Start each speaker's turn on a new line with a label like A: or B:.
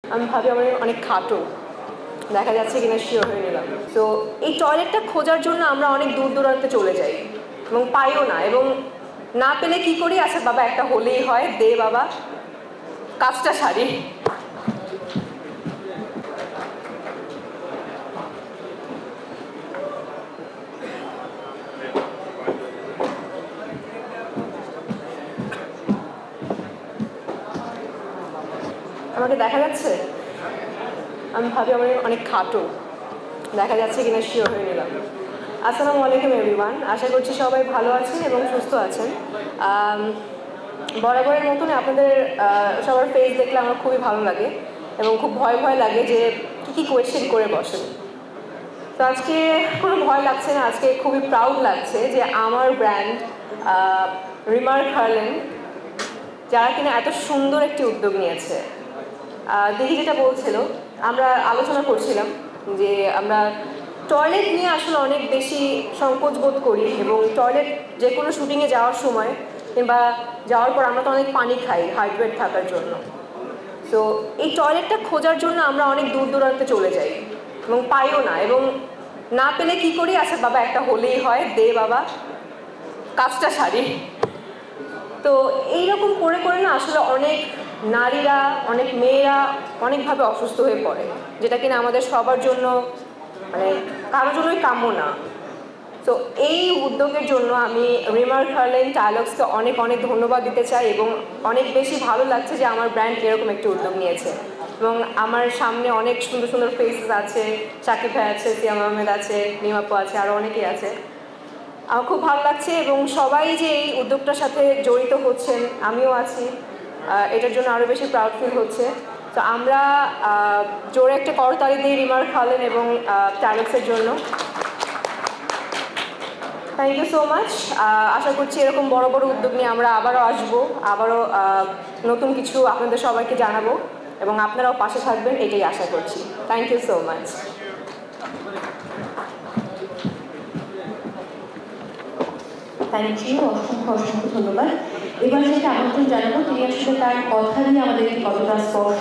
A: আমি ভাবি আমি অনেক খাটো, দেখা যাচ্ছে কিনা শিওর হয়ে নিলাম। তো এই টয়লেটটা খোঁজার জন্য আমরা অনেক দূর দূরান্তে চলে যাই এবং পাইও না, এবং না পেলে কি করি, আচ্ছা বাবা একটা হলেই হয়, দে বাবা কাজটা সারি। আমাকে দেখা যাচ্ছে? আমি ভাবি আমি অনেক খাটো, দেখা যাচ্ছে কিনা শিওর হয়ে নিলাম। আসসালামু আলাইকুম এভরিওয়ান, আশা করছি সবাই ভালো আছেন এবং সুস্থ আছেন। বরাবরের মতন আপনাদের সবার ফেস দেখলে আমার খুবই ভালো লাগে এবং খুব ভয় ভয় লাগে যে কী কোয়েশ্চেন করে বসেন। তো আজকে কোনো ভয় লাগছে না, আজকে খুবই প্রাউড লাগছে যে আমার ব্র্যান্ড রিমার্ক হার্লেন, যারা কিনা এত সুন্দর একটি উদ্যোগ নিয়েছে। দিদি যেটা বলছিল, আমরা আলোচনা করছিলাম যে আমরা টয়লেট নিয়ে আসলে অনেক বেশি সংকোচ বোধ করি, এবং টয়লেট যে কোনো শুটিংয়ে যাওয়ার সময় কিংবা যাওয়ার পর আমরা তো অনেক পানি খাই হাইড্রেট থাকার জন্য। তো এই টয়লেটটা খোঁজার জন্য আমরা অনেক দূর দূরান্তে চলে যাই এবং পাইও না, এবং না পেলে কি করি, আচ্ছা বাবা একটা হলেই হয়, দে বাবা কাজটা সারি। তো এইরকম করে করে না আসলে অনেক নারীরা, অনেক মেয়েরা অনেকভাবে অসুস্থ হয়ে পড়ে, যেটা কিনা আমাদের সবার জন্য মানে কারোর জন্যই কাম্য না। তো এই উদ্যোগের জন্য আমি রিমার্ক হার্লেন টাইলক্সকে অনেক অনেক ধন্যবাদ দিতে চাই, এবং অনেক বেশি ভালো লাগছে যে আমার ব্র্যান্ড এরকম একটি উদ্যোগ নিয়েছে। এবং আমার সামনে অনেক সুন্দর সুন্দর ফেসেস আছে, সাকিব ভাই আছে, সিয়াম আহমেদ আছে, নিমাপু আছে, আরও অনেকেই আছে। আমার খুব ভালো লাগছে, এবং সবাই যে এই উদ্যোগটার সাথে জড়িত হচ্ছেন, আমিও আছি, এটার জন্য আরও বেশি প্রাউড ফিল হচ্ছে। তো আমরা জোরে একটা করতালি দিই রিমার্ক হার্লেন এবং টাইলক্সের জন্য। Thank you so much. আশা করছি এরকম বড় বড় উদ্যোগ নিয়ে আমরা আবারও আসবো, আবারও নতুন কিছু আপনাদের সবাইকে জানাবো, এবং আপনারাও পাশে থাকবেন, এটাই আশা করছি। Thank you so much.
B: Thank you, অসংখ্য অসংখ্য ধন্যবাদ। এবার যেটা আমন্ত্রণ জানাবো, তিনি আসলে তার কথা দিয়ে আমাদেরকে কতটা স্পর্শ